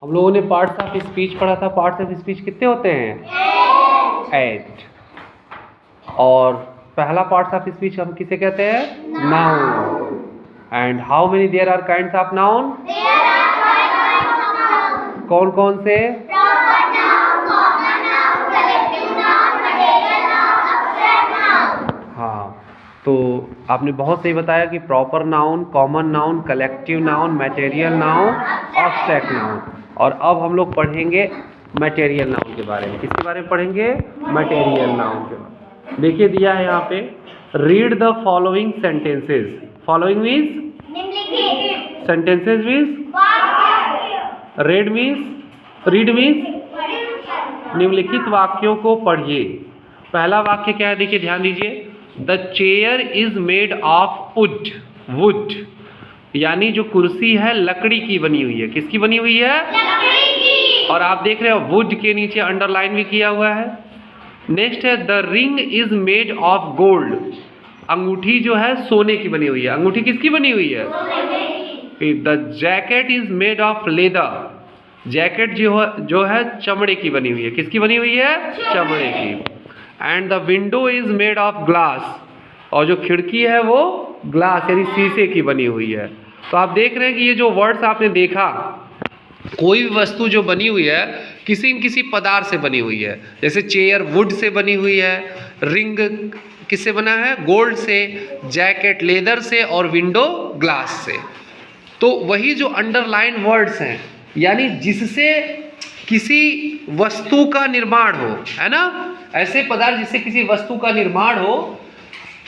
हम लोगों ने पार्ट्स ऑफ स्पीच पढ़ा था। पार्ट्स ऑफ स्पीच कितने होते हैं? 8। और पहला पार्ट्स ऑफ स्पीच हम किसे कहते हैं? Noun. And how many there are kinds of noun? कौन कौन से? हाँ, तो आपने बहुत सही बताया कि proper noun, common noun, collective noun, material noun, abstract noun. और अब हम लोग पढ़ेंगे मैटेरियल नाउन के बारे में। किसके बारे में पढ़ेंगे? मैटेरियल नाउन के बारे में। देखिए दिया है यहाँ पे, read the following sentences. Following means sentences means read means निम्नलिखित वाक्यों को पढ़िए। पहला वाक्य क्या है? देखिए ध्यान दीजिए, the chair is made of would, यानी जो कुर्सी है लकड़ी की बनी हुई है। किसकी बनी हुई है? लकड़ी की। और आप देख रहे हो वुड के नीचे अंडरलाइन भी किया हुआ है। नेक्स्ट है the ring is made of gold, अंगूठी जो है सोने की बनी हुई है। अंगूठी किसकी बनी हुई है? The jacket is made of leather, jacket जो है चमड़े की बनी हुई है। किसकी बनी हुई है? चमड़े की। And the window is made of glass, और जो खिड़की है वो ग्लास यानी शीशे की बनी हुई है। तो आप देख रहे हैं कि ये जो वर्ड्स आपने देखा, कोई भी वस्तु जो बनी हुई है किसी न किसी पदार्थ से बनी हुई है। जैसे चेयर वुड से बनी हुई है, रिंग किससे बना है? गोल्ड से, जैकेट लेदर से, और विंडो ग्लास से। तो वही जो अंडरलाइन वर्ड्स हैं, यानी जिससे किसी वस्तु का निर्माण हो, है ना, ऐसे पदार्थ जिससे किसी वस्तु का निर्माण हो,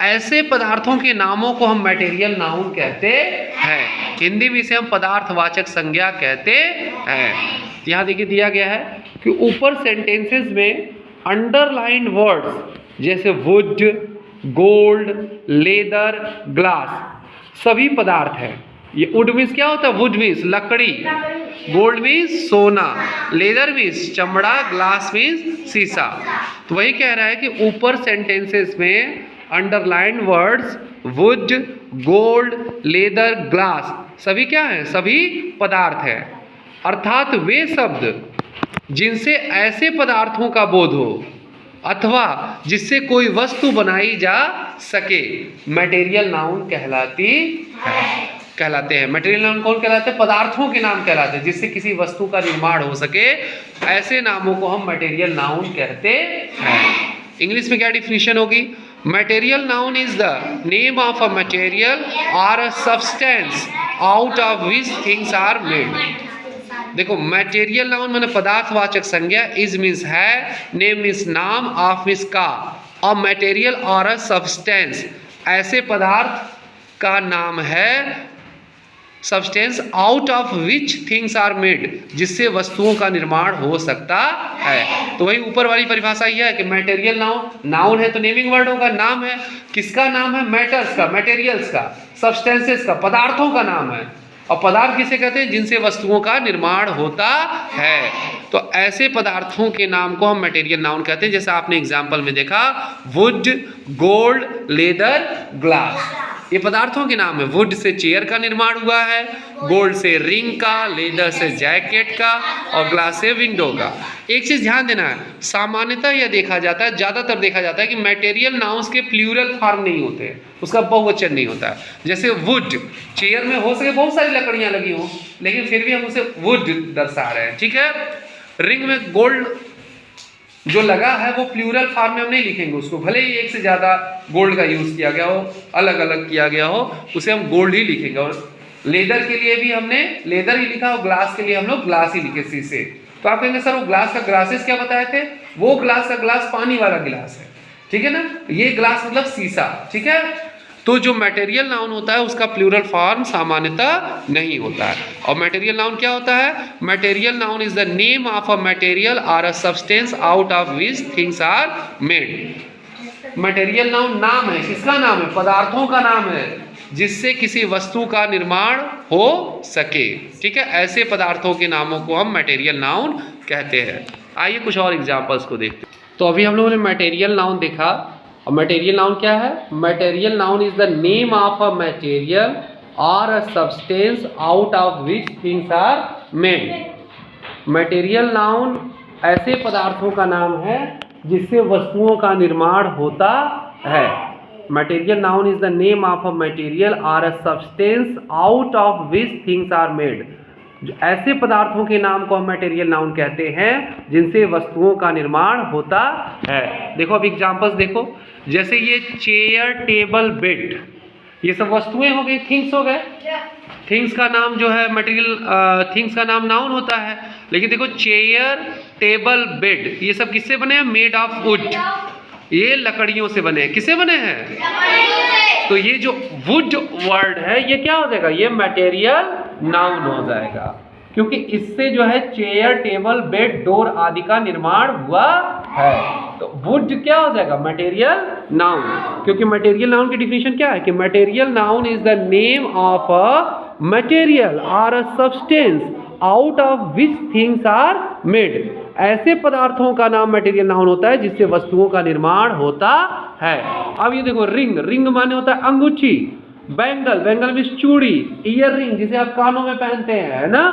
ऐसे पदार्थों के नामों को हम मैटेरियल नाउन कहते हैं। हिंदी में इसे हम पदार्थवाचक संज्ञा कहते हैं। यहाँ देखिए दिया गया है कि ऊपर सेंटेंसेस में अंडरलाइन वर्ड्स जैसे वुड, गोल्ड, लेदर, ग्लास सभी पदार्थ हैं। ये वुड मीन्स क्या होता है? वुड मीन्स लकड़ी, गोल्ड मीन्स सोना, लेदर मीन्स चमड़ा, ग्लास मीन्स शीशा। तो वही कह रहा है कि ऊपर सेंटेंसेस में underline words would, gold, leather, glass सभी क्या हैं? सभी पदार्थ हैं। अर्थात वे शब्द जिनसे ऐसे पदार्थों का बोध हो अथवा जिससे कोई वस्तु बनाई जा सके मैटेरियल नाउन कहलाते हैं। मैटेरियल नाउन कौन कहलाते हैं? पदार्थों के नाम कहलाते हैं जिससे किसी वस्तु का निर्माण हो सके, ऐसे नामों को हम मैटेरियल नाउन कहते हैं। इंग्लिश में क्या डिफिनीशन होगी? Material noun is the name of a material और a substance out of which things are made. देखो, मैटेरियल नाउन माने पदार्थवाचक संज्ञा, इज मीन्स है, नेम मीन्स नाम, ऑफ मीन्स का, अ मटेरियल और अ सब्सटेंस ऐसे पदार्थ का नाम है, substance out of which things are made जिससे वस्तुओं का निर्माण हो सकता है। तो वही ऊपर वाली परिभाषा यह है कि मैटेरियल नाउन है तो नेमिंग वर्ड होगा, नाम है। किसका नाम है? मैटर्स का, मटेरियल्स का, सब्सटेंसेस का, पदार्थों का नाम है। और पदार्थ किसे कहते हैं? जिनसे वस्तुओं का निर्माण होता है। तो ऐसे पदार्थों के नाम को हम मटेरियल नाउन कहते हैं। जैसे आपने एग्जाम्पल में देखा, वुड, गोल्ड, लेदर, ग्लास, ये पदार्थों के नाम है। वुड से चेयर का निर्माण हुआ है, गोल्ड से रिंग का, लेदर से जैकेट का, और ग्लास से विंडो का। एक चीज ध्यान देना है, सामान्यतः यह देखा जाता है, ज्यादातर देखा जाता है कि मैटेरियल नाउन्स के प्लूरल फॉर्म नहीं होते, उसका बहुवचन नहीं होता है। जैसे वुड, चेयर में हो सके बहुत सारी लकड़ियां लगी हो, लेकिन फिर भी हम उसे वुड दर्शा रहे हैं, ठीक है। रिंग में गोल्ड जो लगा है वो प्लूरल फॉर्म में हम नहीं लिखेंगे उसको, भले ही एक से ज़्यादा गोल्ड का यूज़ किया गया हो, अलग अलग किया गया हो, उसे हम गोल्ड ही लिखेंगे। और लेदर के लिए भी हमने लेदर ही लिखा, और ग्लास के लिए हम लोग ग्लास ही लिखे, शीशे। तो आप कहेंगे सर वो ग्लास का ग्लासेस क्या बताए थे? वो ग्लास का ग्लास पानी वाला गिलास है, ठीक है ना। ये ग्लास मतलब शीशा, ठीक है। तो जो मटेरियल नाउन होता है उसका प्लूरल फॉर्म सामान्यतः नहीं होता है। और मटेरियल नाउन क्या होता है? Material noun is the name of a material और a substance out of which things are made. Material noun नाम है, किसका नाम है? पदार्थों का नाम है जिससे किसी वस्तु का निर्माण हो सके, ठीक है। ऐसे पदार्थों के नामों को हम मटेरियल नाउन कहते हैं। आइए कुछ और एग्जाम्पल्स को देखते हैं। तो अभी हम लोगों ने मटेरियल नाउन देखा, और मटेरियल नाउन क्या है? Material noun is the name of a material और a substance out of which things are made. Material noun ऐसे पदार्थों का नाम है जिससे वस्तुओं का निर्माण होता है। Material noun is the name of a material or a substance out of which things are made. ऐसे पदार्थों के नाम को हम मटेरियल नाउन कहते हैं जिनसे वस्तुओं का निर्माण होता है। देखो अब एग्जांपल्स देखो, जैसे ये चेयर, टेबल, बेड, ये सब वस्तुएं हो गई, थिंग्स हो गए। थिंग्स का नाम जो है मटेरियल, थिंग्स का नाम नाउन होता है। लेकिन देखो चेयर, टेबल, बेड, ये सब किससे बने हैं? मेड ऑफ वुड, ये लकड़ियों से बने हैं। किससे बने हैं? तो ये जो वुड वर्ड है ये क्या हो जाएगा? ये मटेरियल नाउन हो जाएगा, क्योंकि इससे जो है चेयर, टेबल, बेड, डोर आदि का निर्माण हुआ है। तो वुड क्या हो जाएगा? मटेरियल नाउन, क्योंकि मटेरियल नाउन की डिफिनेशन क्या है कि material noun is the name of a material or a substance out of which things are made. ऐसे पदार्थों का नाम मटेरियल नाउन होता है जिससे वस्तुओं का निर्माण होता है। अब ये देखो रिंग, रिंग माने होता है अंगूठी। बैंगल, बैंगल मीन्स चूड़ी। ईयर रिंग जिसे आप कानों में पहनते हैं, है ना।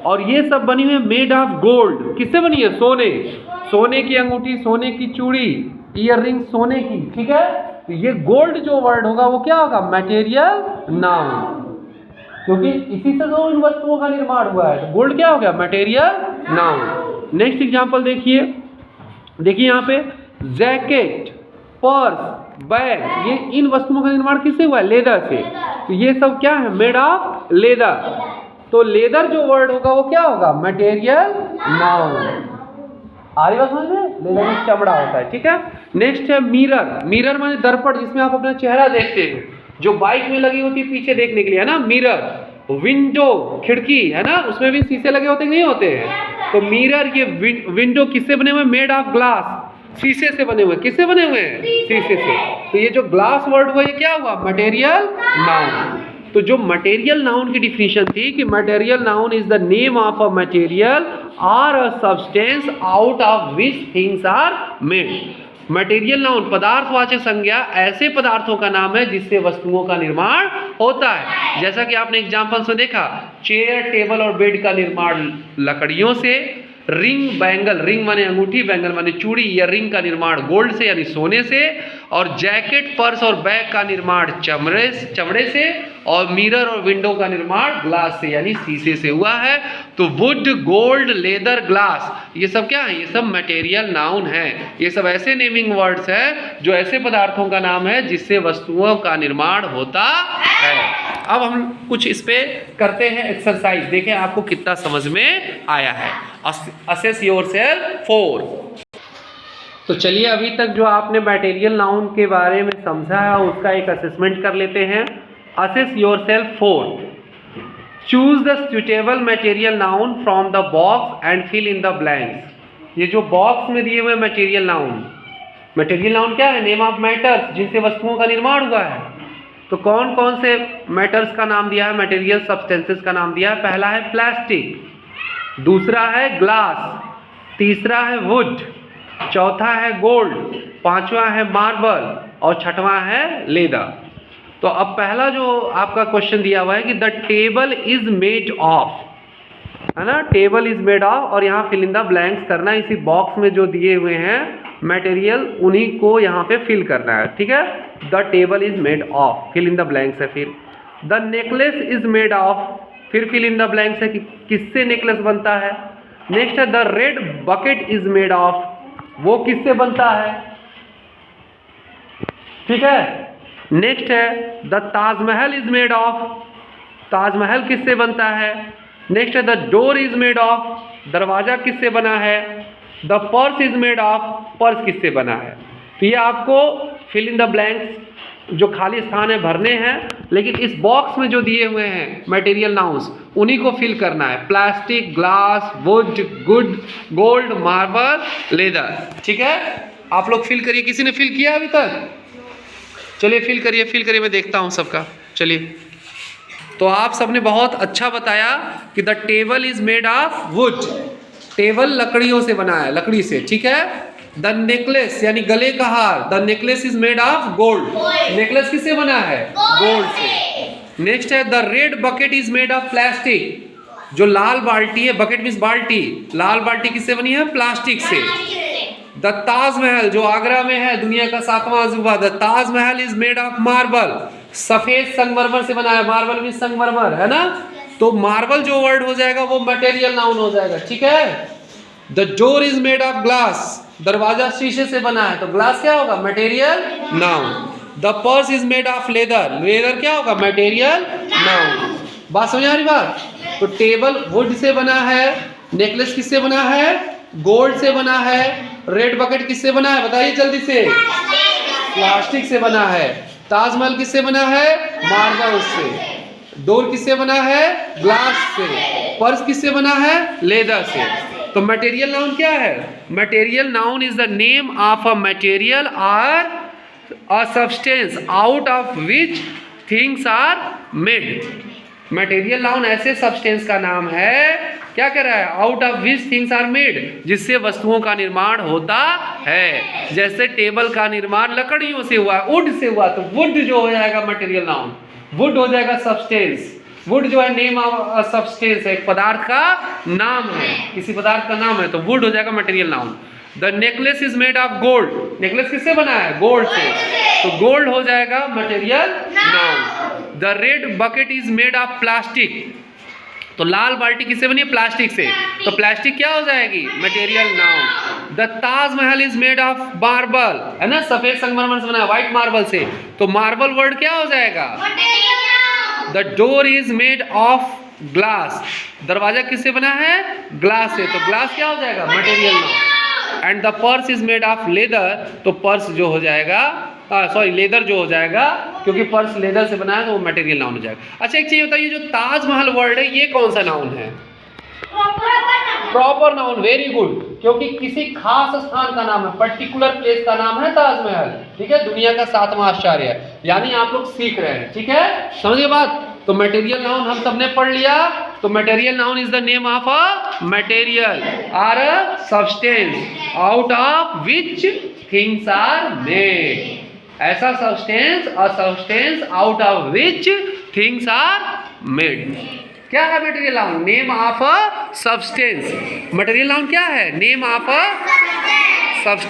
और ये सब बनी हुई है मेड ऑफ गोल्ड। किससे बनी है? सोने। सोने की अंगूठी, सोने की चूड़ी, ईयर रिंग सोने की, ठीक है। तो ये गोल्ड जो वर्ड होगा वो क्या होगा? मटेरियल नाउन, क्योंकि इसी से तो इन वस्तुओं का निर्माण हुआ है। तो गोल्ड क्या हो गया? Material noun. नेक्स्ट एग्जांपल देखिए, देखिए यहाँ पे जैकेट, पर्स, बैग, ये इन वस्तुओं का निर्माण किससे हुआ है? लेदर से। तो ये सब क्या है? Made of leather. तो लेदर जो वर्ड होगा वो क्या होगा? Material noun. आ रही बात समझ में? लेदर में चमड़ा होता है, ठीक है। नेक्स्ट है मिरर। मिरर माने दर्पण, जिसमें आप अपना चेहरा देखते हैं, जो बाइक में लगी होती है पीछे देखने के लिए, है ना, मिरर। विंडो, खिड़की, है ना, उसमें भी शीशे लगे होते नहीं होते हैं। तो मिरर, ये विंडो किससे बने हुए? मेड ऑफ ग्लास, शीशे से बने हुए। किससे बने हुए हैं? शीशे से। तो ये जो ग्लास वर्ड हुआ ये क्या हुआ? Material noun. तो जो मटेरियल नाउन की डिफिनेशन थी कि material noun is the name of a material or a substance out of which things are made. Material noun पदार्थवाचक संज्ञा ऐसे पदार्थों का नाम है जिससे वस्तुओं का निर्माण होता है। जैसा कि आपने एग्जांपल्स में देखा, चेयर, टेबल और बेड का निर्माण लकड़ियों से। रिंग, बैंगल, रिंग माने अंगूठी, बैंगल माने चूड़ी, ईयर रिंग का निर्माण गोल्ड से यानी सोने से। और जैकेट, पर्स और बैग का निर्माण चमड़े से। और मिरर और विंडो का निर्माण ग्लास से यानी शीशे से हुआ है। तो वुड, गोल्ड, लेदर, ग्लास, ये सब क्या है? ये सब मटेरियल नाउन है। ये सब ऐसे नेमिंग वर्ड्स है जो ऐसे पदार्थों का नाम है जिससे वस्तुओं का निर्माण होता है। अब हम कुछ इस पे करते हैं एक्सरसाइज, देखें आपको कितना समझ में आया है। Assess yourself 4। तो चलिए अभी तक जो आपने मटेरियल नाउन के बारे में समझा है उसका एक असेसमेंट कर लेते हैं। Assess yourself 4। Choose the suitable material noun from the box and fill in the blanks. ये जो बॉक्स में दिए हुए मटेरियल नाउन, मटेरियल नाउन क्या है? नेम ऑफ मैटर्स जिनसे वस्तुओं का निर्माण हुआ है। तो कौन कौन से मैटर्स का नाम दिया है? मटेरियल सब्सटेंसेस का नाम दिया है। पहला है प्लास्टिक, दूसरा है ग्लास, तीसरा है वुड, चौथा है गोल्ड, पांचवा है मार्बल और छठवां है लेदर। तो अब पहला जो आपका क्वेश्चन दिया हुआ है कि the table is made of, है ना, टेबल इज मेड ऑफ, और यहाँ फिल इन द ब्लैंक्स करना है। इसी बॉक्स में जो दिए हुए हैं मटेरियल उन्हीं को यहाँ पे फिल करना है, ठीक है। The table is made of, fill in the blanks है। फिर the necklace is made of, फिर फिल इन द ब्लैंक्स है कि किससे नेकलेस बनता है। नेक्स्ट है the red bucket is made of, वो किससे बनता है, ठीक है। नेक्स्ट है the Taj Mahal is made of, Taj Mahal किससे बनता है। नेक्स्ट है the door is made of, दरवाजा किससे बना है। The purse is made of, purse किससे बना है। तो ये आपको फिल इन द ब्लैंक्स जो खाली स्थान है भरने हैं, लेकिन इस बॉक्स में जो दिए हुए हैं मटेरियल नाउन्स उन्हीं को फिल करना है। Plastic, glass, would, good, gold, marble, leather, ठीक है। आप लोग फिल करिए। किसी ने फिल किया अभी तक? चलिए फिल करिए, मैं देखता हूँ सबका। चलिए, तो आप सबने बहुत अच्छा बताया कि the table is made of would, table लकड़ियों से बना है, लकड़ी से, ठीक है। द नेकलेस यानी गले का हार, the necklace is made of gold, necklace किससे बना है? गोल्ड से। नेक्स्ट है the red bucket is made of plastic, जो लाल बाल्टी है, बकेट मीन्स बाल्टी, लाल बाल्टी किससे बनी है? प्लास्टिक से। द ताजमहल जो आगरा में है, दुनिया का 7वां अजूबा, the Taj Mahal is made of marble, सफेद संगमरमर से बना है। मार्बल मीन्स संगमरमर, है ना? तो मार्बल जो वर्ड हो जाएगा वो मटेरियल नाउन हो जाएगा, ठीक है। The door is made of glass, दरवाजा शीशे से बना है, तो ग्लास क्या होगा? Material noun. The purse is made of leather, leather क्या होगा? Material noun. बात समझ आ रही बात? तो टेबल वुड से बना है, नेकलेस किससे बना है? गोल्ड से बना है। रेड बकेट किससे बना है? बताइए जल्दी से। प्लास्टिक से बना है। ताजमहल किससे बना है? मार्बल से। डोर किससे बना है? ग्लास से। पर्स किससे बना है? लेदर से। तो मटेरियल नाउन क्या है? Material noun is the name of a material और a substance out of which things are made. Material noun ऐसे सब्सटेंस का नाम है, क्या कह रहा है? Out of which things are made, जिससे वस्तुओं का निर्माण होता है। जैसे टेबल का निर्माण लकड़ियों से हुआ, वुड से हुआ, तो वुड जो हो जाएगा मटेरियल नाउन, वुड हो जाएगा सब्सटेंस। वुड जो है नेम ऑफ सब्सटेंस है, एक पदार्थ का नाम है, किसी पदार्थ का नाम है, तो वुड हो जाएगा material noun. The necklace is made of gold, necklace किससे बना है? गोल्ड से, तो गोल्ड हो जाएगा material noun. The red bucket is made of plastic, तो लाल बाल्टी किससे बनी है? प्लास्टिक से, तो प्लास्टिक क्या हो जाएगी? Material noun. The Taj Mahal is made of marble, है ना? सफेद संगमरमर से बना है, व्हाइट मार्बल से, तो मार्बल वर्ड क्या हो जाएगा? The door is made of glass, दरवाजा किससे बना है? ग्लास से, तो ग्लास क्या हो जाएगा? Material noun. And the purse is made of leather, तो पर्स जो हो जाएगा, सॉरी लेदर जो हो जाएगा, क्योंकि पर्स लेदर से बना है तो वो मटेरियल नाउन हो जाएगा। अच्छा एक चीज बताइए, जो ताजमहल वर्ड है ये कौन सा नाउन है? प्रॉपर नाउन, वेरी गुड, क्योंकि किसी खास स्थान का नाम है, पर्टिकुलर प्लेस का नाम है ताजमहल, ठीक है। दुनिया का 7वां आश्चर्य है, यानी आप लोग सीख रहे हैं, ठीक है, समझिए बात। तो मटेरियल नाउन हम सबने पढ़ लिया। तो material noun is the name of a material और a substance out of which things are made. ऐसा substance, a substance out of which things are made. क्या है material noun? Name of a substance. Material noun क्या है? Name of a substance.